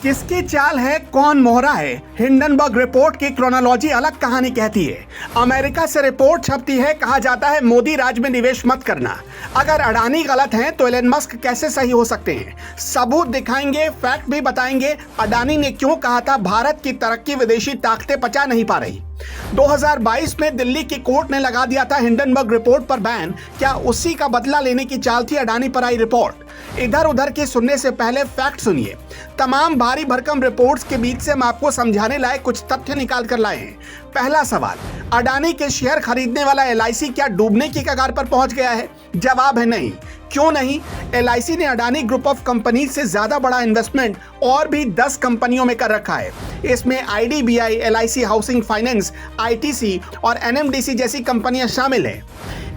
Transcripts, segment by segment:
किसकी चाल है, कौन मोहरा है? हिंडनबर्ग रिपोर्ट की क्रोनोलॉजी अलग कहानी कहती है। अमेरिका से रिपोर्ट छपती है, कहा जाता है मोदी राज में निवेश मत करना। अगर अडानी गलत हैं तो एलन मस्क कैसे सही हो सकते हैं? सबूत दिखाएंगे, फैक्ट भी बताएंगे। अडानी ने क्यों कहा था भारत की तरक्की विदेशी ताकतें पचा नहीं पा रही? 2022 में दिल्ली की कोर्ट ने लगा दिया था हिंडनबर्ग रिपोर्ट पर बैन। क्या उसी का बदला लेने की चाल थी अडानी पर आई रिपोर्ट? इधर उधर के सुनने से पहले फैक्ट सुनिए। तमाम भारी भरकम रिपोर्ट्स के बीच से हम आपको समझाने लायक कुछ तथ्य निकाल कर लाए हैं। पहला सवाल, अडानी के शेयर खरीदने वाला एलआईसी क्या डूबने की कगार पर पहुंच गया है? जवाब है नहीं। क्यों नहीं? एलआईसी ने अडानी ग्रुप ऑफ कंपनी से ज्यादा बड़ा इन्वेस्टमेंट और भी 10 कंपनियों में कर रखा है। इसमें IDBI, LIC housing finance, ITC और एनएमडीसी जैसी कंपनियां शामिल हैं।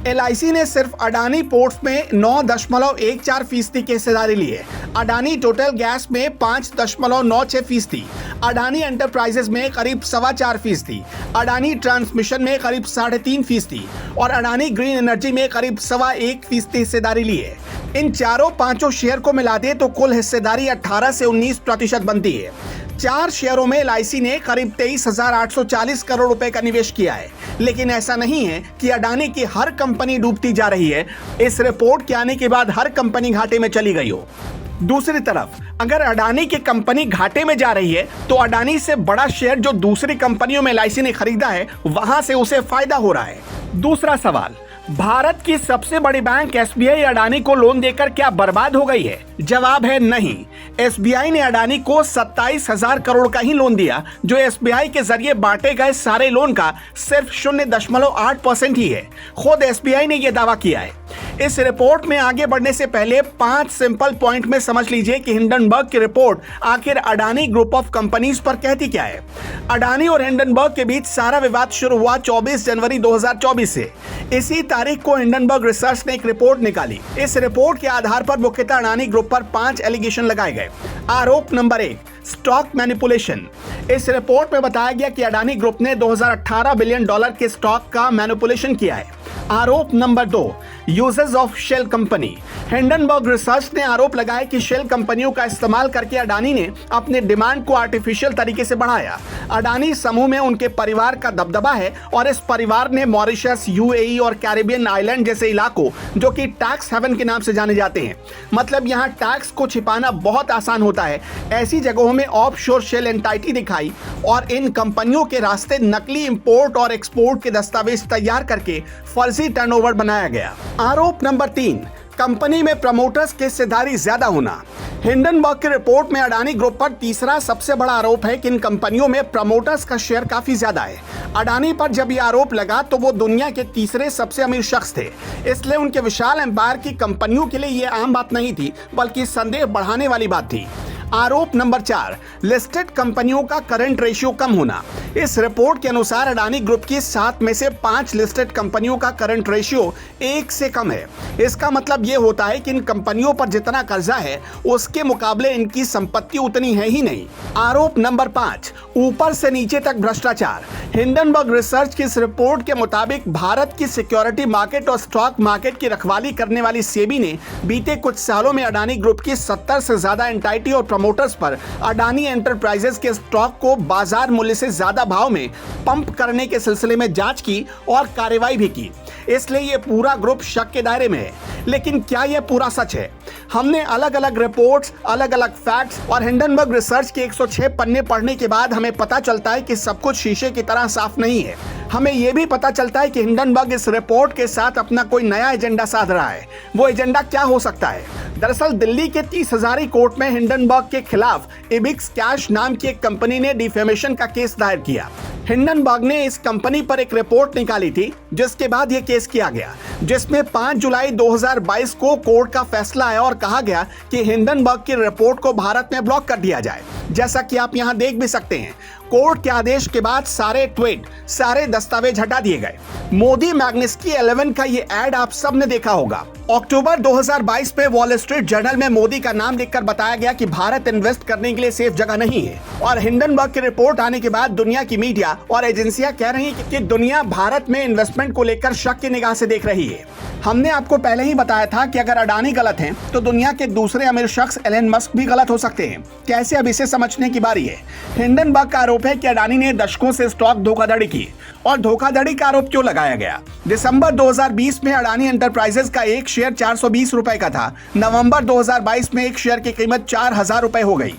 एलआईसी ने सिर्फ अडानी पोर्ट्स में 9.14% की हिस्सेदारी ली है। अडानी टोटल गैस में 5.96%, अडानी एंटरप्राइजेज में करीब 4.25%, अडानी ट्रांसमिशन में करीब 3.5% और अडानी ग्रीन एनर्जी में करीब 1.25% हिस्सेदारी ली है। इन चारों पांचों शेयर को मिला दे तो कुल हिस्सेदारी 18 से 19% बनती है। 4 शेयरों में एलआईसी ने करीब 23,840 करोड़ रुपए का निवेश किया है। लेकिन ऐसा नहीं है कि अडानी की हर कंपनी डूबती जा रही है। इस रिपोर्ट के आने के बाद हर कंपनी घाटे में चली गई हो। दूसरी तरफ अगर अडानी की कंपनी घाटे में जा रही है तो अडानी से बड़ा शेयर जो दूसरी कंपनियों में एलआईसी ने खरीदा है वहां से उसे फायदा हो रहा है। दूसरा सवाल, भारत की सबसे बड़ी बैंक एसबीआई अडानी को लोन देकर क्या बर्बाद हो गई है? जवाब है नहीं। एसबीआई ने अडानी को 27,000 करोड़ का ही लोन दिया, जो एसबीआई के जरिए बांटे गए सारे लोन का सिर्फ 0.8% ही है। खुद एसबीआई ने यह दावा किया है। इस रिपोर्ट में आगे बढ़ने से पहले 5 सिंपल पॉइंट में समझ लीजिए कि हिंडनबर्ग की रिपोर्ट आखिर अडानी ग्रुप ऑफ कंपनीज पर कहती क्या है। अडानी और हिंडनबर्ग के बीच सारा विवाद शुरू हुआ 24 जनवरी 2024 से। इसी तारीख को हिंडनबर्ग रिसर्च ने एक रिपोर्ट निकाली। इस रिपोर्ट के आधार पर मुख्यतः अडानी ग्रुप पर 5 एलिगेशन लगाए गए। आरोप नंबर 1, स्टॉक मैनिपुलेशन। इस रिपोर्ट में बताया गया कि अडानी ग्रुप ने 2018 बिलियन डॉलर के स्टॉक का मैनिपुलेशन किया है। आरोप number 2, uses of shell company. Hindenburg research ने आरोप लगाया कि शेल कंपनियों का इस्तेमाल करके अडानी ने अपने डिमांड को आर्टिफिशियल तरीके से बढ़ाया। अडानी समूह में उनके परिवार का दबदबा है और इस परिवार ने मॉरिशस, यूएई और कैरिबियन आइलैंड जैसे इलाकों जो कि टैक्स हेवन के नाम से जाने जाते हैं, मतलब यहाँ टैक्स को छिपाना बहुत आसान होता है, ऐसी जगहों में ऑफशोर शेल एंटाइटी दिखाई और इन कंपनियों के रास्ते नकली इंपोर्ट और एक्सपोर्ट के दस्तावेज तैयार करके फर्जी टर्नओवर बनाया गया। आरोप नंबर 3, कंपनी में प्रमोटर्स की हिस्सेदारी ज्यादा होना। हिंडनबर्ग की रिपोर्ट में अडानी ग्रुप पर तीसरा सबसे बड़ा आरोप है कि इन कंपनियों में प्रमोटर्स का शेयर काफी ज्यादा है। अडानी पर जब यह आरोप लगा तो वो दुनिया के तीसरे सबसे अमीर शख्स थे, इसलिए उनके विशाल एम्पायर की कंपनियों के लिए यह आम बात नहीं थी, बल्कि संदेह बढ़ाने वाली बात थी। आरोप नंबर 4, लिस्टेड कंपनियों का करंट रेशियो कम होना। इस रिपोर्ट के अनुसार अडानी ग्रुप की 7 में से 5 लिस्टेड कंपनियों का करंट रेशियो 1 से कम है। इसका मतलब ये होता है कि इन कंपनियों पर जितना कर्जा है उसके मुकाबले इनकी संपत्ति उतनी है ही नहीं। आरोप नंबर 5, ऊपर से नीचे तक भ्रष्टाचार। हिंडनबर्ग रिसर्च की इस रिपोर्ट के मुताबिक भारत की सिक्योरिटी मार्केट और स्टॉक मार्केट की रखवाली करने वाली सेबी ने बीते कुछ सालों में अडानी ग्रुप की 70 से ज्यादा एंटाइटी और प्रमोटर्स पर अडानी एंटरप्राइजेज के स्टॉक को बाजार मूल्य से ज्यादा भाव में पंप करने के सिलसिले में जांच की और कार्रवाई भी की। इसलिए यह पूरा ग्रुप शक के दायरे में है। लेकिन क्या यह पूरा सच है? हमने अलग अलग रिपोर्ट्स, अलग अलग फैक्ट्स और हिंडनबर्ग रिसर्च के 106 पन्ने पढ़ने के बाद हमें पता चलता है कि सब कुछ शीशे की तरह साफ नहीं है। हमें यह भी पता चलता है कि हिंडनबर्ग इस रिपोर्ट के साथ अपना कोई नया एजेंडा साध रहा है। वो एजेंडा क्या हो सकता है? दरअसल दिल्ली के 30 हजारी कोर्ट में हिंडनबर्ग के खिलाफ इबिक्स कैश नाम की एक कंपनी ने डिफेमेशन का केस दायर किया। हिंडनबर्ग ने इस कंपनी पर एक रिपोर्ट निकाली थी, जिसके बाद यह केस किया गया, जिसमें 5 जुलाई 2022 को कोर्ट का फैसला आया और कहा गया कि हिंडनबर्ग की रिपोर्ट को भारत में ब्लॉक कर दिया जाए। जैसा कि आप यहां देख भी सकते हैं, कोर्ट के आदेश के बाद सारे ट्वीट, सारे दस्तावेज हटा दिए गए। मोदी मैग्निस्की 11 का ये ऐड आप सब ने देखा होगा। अक्टूबर 2022 में वॉल स्ट्रीट जर्नल में मोदी का नाम लिखकर बताया गया कि भारत इन्वेस्ट करने के लिए सेफ जगह नहीं है। और हिंडनबर्ग की रिपोर्ट आने के बाद दुनिया की मीडिया और एजेंसियां कह रही हैं कि दुनिया भारत में इन्वेस्टमेंट को लेकर शक की निगाह से देख रही है। हमने आपको पहले ही बताया था कि अगर अडानी गलत हैं तो दुनिया के दूसरे अमीर शख्स एलन मस्क भी गलत हो सकते हैं। कैसे, अब इसे समझ समझने की बारी है। हिंडनबर्ग का आरोप है कि अडानी ने दशकों से स्टॉक धोखाधड़ी की। और धोखाधड़ी का आरोप क्यों लगाया गया? दिसंबर 2020 में अडानी एंटरप्राइजेज का एक शेयर 420 रुपए का था। नवंबर 2022 में एक शेयर की कीमत 4000 रुपए हो गई,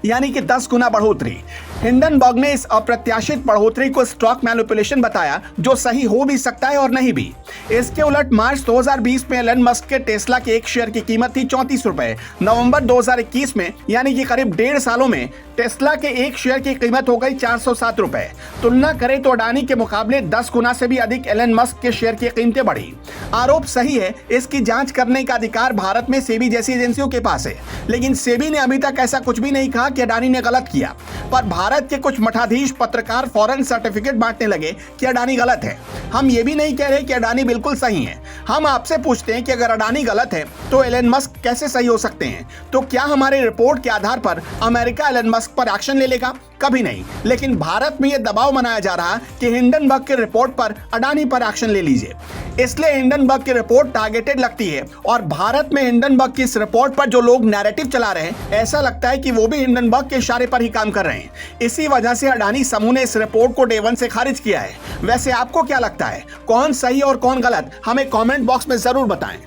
यानी कि 10 गुना बढ़ोतरी। हिंडनबर्ग ने इस अप्रत्याशित बढ़ोतरी को स्टॉक मैनिपुलेशन बताया, जो सही हो भी सकता है और नहीं भी। इसके उलट मार्च 2020 में एलन मस्क के टेस्ला के एक शेयर की कीमत थी 34 रुपए। नवंबर 2021 में, यानी कि करीब 1.5 सालों में, टेस्ला के एक शेयर की कीमत हो गई 407 रुपए। तुलना करें तो अडानी के मुकाबले 10 गुना से भी अधिक एलन मस्क के शेयर की कीमतें बढ़ी। आरोप सही है, इसकी जांच करने का अधिकार भारत में सेबी जैसी एजेंसियों के पास है, लेकिन सेबी ने अभी तक ऐसा कुछ भी नहीं कहा कि अडानी ने गलत किया। पर भारत के कुछ मठाधीश पत्रकार फौरन सर्टिफिकेट बांटने लगे कि अडानी गलत है। हम ये भी नहीं कह रहे कि अडानी बिल्कुल सही है। हम आपसे पूछते हैं कि अगर अडानी गलत है तो एलन मस्क कैसे सही हो सकते हैं? तो क्या हमारे रिपोर्ट के आधार पर अमेरिका एलन मस्क पर एक्शन ले लेगा? कभी नहीं। लेकिन भारत में यह दबाव बनाया जा रहा कि हिंडनबर्ग की रिपोर्ट पर अडानी पर एक्शन ले लीजिए। इसलिए हिंडनबर्ग की रिपोर्ट टारगेटेड लगती है और भारत में हिंडनबर्ग की इस रिपोर्ट पर जो लोग नैरेटिव चला रहे हैं, ऐसा लगता है कि वो भी हिंडनबर्ग के इशारे पर ही काम कर रहे हैं। इसी वजह से अडानी समूह ने इस रिपोर्ट को डे 1 से खारिज किया है। वैसे आपको क्या लगता है, कौन सही और कौन गलत? हमें कमेंट बॉक्स में जरूर बताएं।